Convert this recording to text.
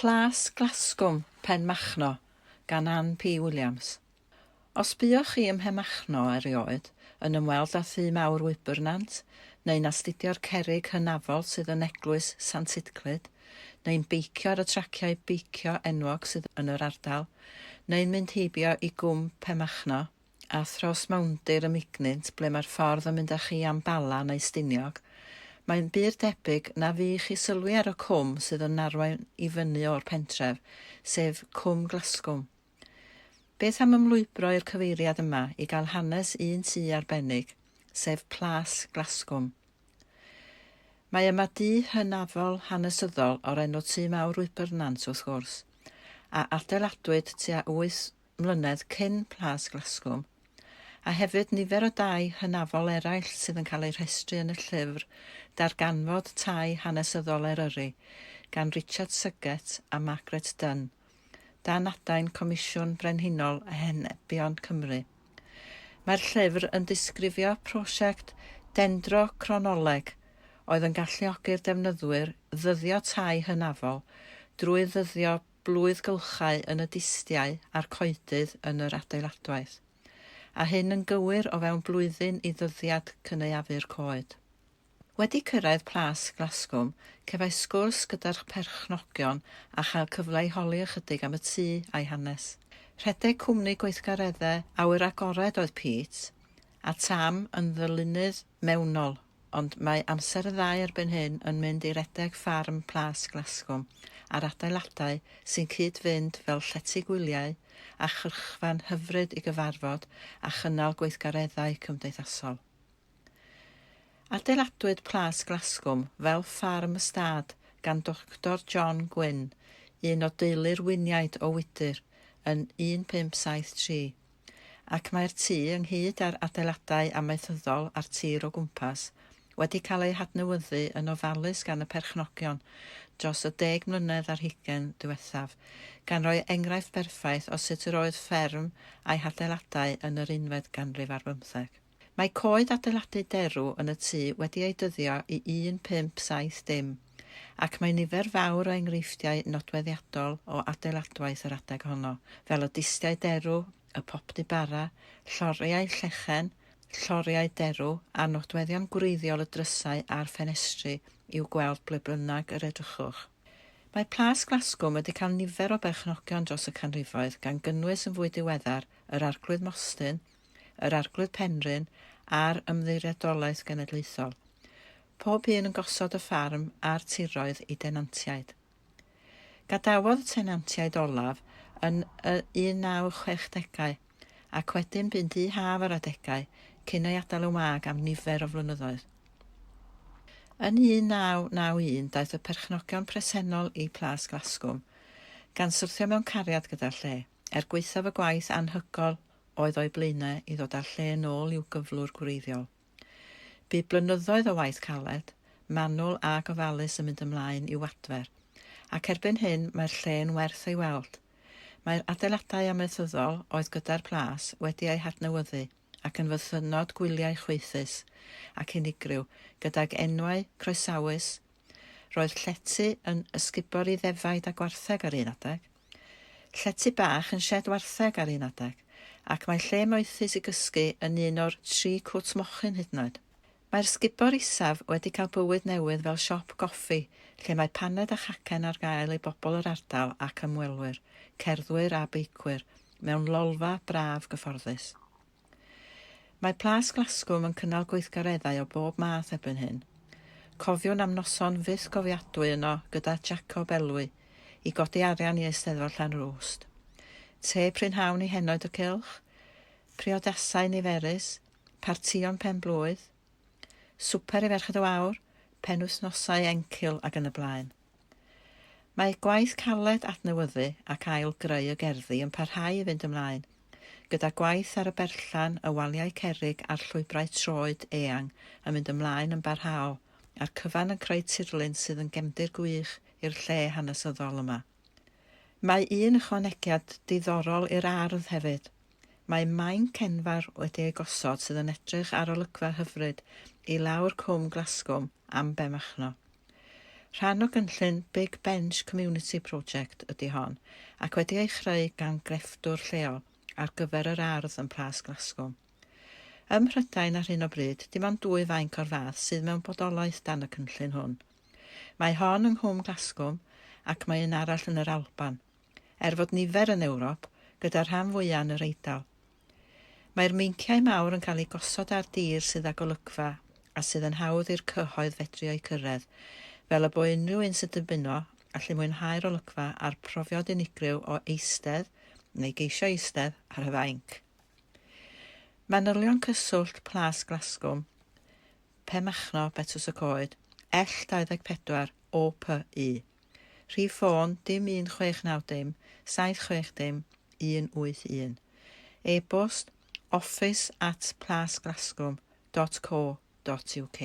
Plas Glasgwm, Benmachno, gan Ann P. Williams. Os buwch chi ym Benmachno erioed, yn ymweld â thu mawr Wybyrnant, neu'n astudio'r cerrig hynafol sydd yn eglwys Sant Idglyd, neu'n beicio ar y traciau beicio enwog sydd yn yr ardal, neu'n mynd heibio i gwm Benmachno, a thros mewndir y Mignint ble mae'r ffordd yn mynd â chi am Bala neu Stiniog, mae'n byd debyg na fi chi sylwi ar y cwm sydd yn arwain i fyny o'r pentref, sef Cwm Glasgwm. Beth am ymlwybro i'r cyfeiriad yma i gael hanes un tŷ arbennig, sef Plas Glasgwm. Mae yma dŷ hynafol hanesyddol o'r enw tŷ mawr Wybyrnant wrth gwrs, a adeiladwyd tua 8 mlynedd cyn Plas Glasgwm, a hefyd nifer o dau hynafol eraill sydd yn cael eu rhestru yn y llyfr Darganfod Tai Hanesyddol Eryri gan Richard Sugget a Margaret Dunn, dan adain Comisiwn Brenhinol a Henebion Cymru. Mae'r llyfr yn disgrifio prosiect dendro cronoleg oedd yn galluogi'r defnyddwyr ddyddio tai hynafol drwy ddyddio blwyddgylchau yn y distiau a'r coedydd yn yr adeiladwaith, a hyn yn gywir o fewn blwyddyn i ddyddiad cyneuafu'r coed. Wedi cyrraedd Plas Glasgwm, cefai sgwrs gyda'r perchnogion a chael cyfle i holi ychydig am y tŷ a'i hanes. Rhedeg cwmni gweithgareddau awyr agored oedd Pete, a Tam yn ddylunydd mewnol, ond mae amser y ddau erbyn hyn yn mynd i redeg ffarm Plas Glasgwm a'r adeiladau sy'n cyd-fynd fel llety gwyliau a chyrchfan hyfryd i gyfarfod a chynnal gweithgareddau cymdeithasol. Adeiladwyd Plas Glasgwm fel ffarm ystad gan Dr John Gwyn, un o deulu'r winiaid o Wydyr, yn 1573, ac mae'r tŷ ynghyd â'r adeiladau amaethyddol a'r tir o gwmpas wedi cael ei hadnewyddu yn ofalus gan y perchnogion dros y 10 mlynedd ar hugain diwethaf, gan roi enghraifft berffaith o sut yr oedd fferm a'i hadeiladau yn yr 11 ar 15. Mae coed adeiladu derw yn y tŷ wedi ei dyddio i 1570, ac mae nifer fawr o enghreifftiau nodweddiadol o adeiladwaith yr adeg honno, fel y distiau derw, y popdy bara, lloriau llechen, lloriau derw a nodweddion gwreiddiol y drysau a'r ffenestri i'w gweld ble bynnag yr edrychwch. Mae Plas Glasgwm wedi cael nifer o berchnogion dros y canrifoedd gan gynnwys yn fwy diweddar yr Arglwydd Mostyn, yr Arglwydd Penrhyn a'r Ymddiriedolaeth Genedlaethol. Pob un yn gosod y ffarm a'r tiroedd i denantiaid. Gadawodd y tenantiaid olaf yn y 1960au ac wedyn bu'n dŷ haf ar adegau cyn ei adael y wag am nifer o flynyddoedd. Yn 1991 daeth y perchnogion presennol i Plas Glasgwm gan syrthio mewn cariad gyda'r lle, gweithaf y gwaith anhygol oedd o'i blaenau i ddod â'r lle yn ôl i'w gyflwr gwreiddiol. Bu blynyddoedd o waith caled, manwl a gofalus yn mynd ymlaen i'w adfer, ac erbyn hyn mae'r lle yn werth ei weld. Mae'r adeiladau amaethyddol oedd gyda'r Plas wedi ei hadnewyddu ac yn fythynod gwyliau chwaethus ac unigryw gydag enwau croesawus. Roedd llety yn ysgubor i ddefaid a gwartheg ar un adeg, llety bach yn shed wartheg ar un adeg, ac mae lle moethus i gysgu yn un o'r 3 cwt mochyn hyd yn oed. Mae'r sgubor isaf wedi cael bywyd newydd fel siop goffi, lle mae paned a chacen ar gael i bobl yr ardal ac ymwelwyr, cerddwyr a beicwyr, mewn lolfa braf gyfforddus. Mae Plas Glasgwm yn cynnal gweithgareddau o bob math erbyn hyn. Cofiwn am noson fydd gofiadwy yno gyda Jacob Elwy i godi arian i Eisteddfod Llanrwst. Te prynhawn i henoed y cylch, priodasau niferus, partion pen-blwydd, swper i ferched o Wawr, penwythnosau encil ac yn y blaen. Mae gwaith caled adnewyddu ac ail greu y gerddi yn parhau i fynd ymlaen, gyda gwaith ar y berllan y waliau cerrig a'r llwybrau troed eang yn mynd ymlaen yn barhaol, a'r cyfan yn creu tirlun sydd yn gefndir gwych i'r lle hanesyddol yma. Mae un ychwanegiad diddorol i'r ardd hefyd. Mae maen cenfar wedi ei gosod sydd yn edrych ar olygfa hyfryd i lawr Cwm Glasgwm am Benmachno. Rhan o gynllun Big Bench Community Project ydy hon, ac wedi ei chreu gan grefftwr lleol ar gyfer yr ardd yn Plas Glasgwm. Ym Mhrydain ar hyn o bryd, dim ond 2 fainc o'r fath sydd mewn bodolaeth dan y cynllun hwn. Mae hon yng Nghwm Glasgwm ac mae un arall yn yr Alban, fod nifer yn Ewrop gyda'r rhan fwyaf yn yr Eidal. Mae'r meinciau mawr yn cael eu gosod ar dir sydd ag olygfa a sydd yn hawdd i'r cyhoedd fedru eu cyrraedd, fel y bo unrhyw un sydd dymuno allu mwynhau'r olygfa a'r profiad unigryw o eistedd neu geisio eistedd ar y fainc. Manylion cyswllt Plas Glasgwm, Benmachno, Betws y Coed, L24 OPI. Rhif ffôn dim 1690 760 181. E-bost office@plasglasgwm.co.uk.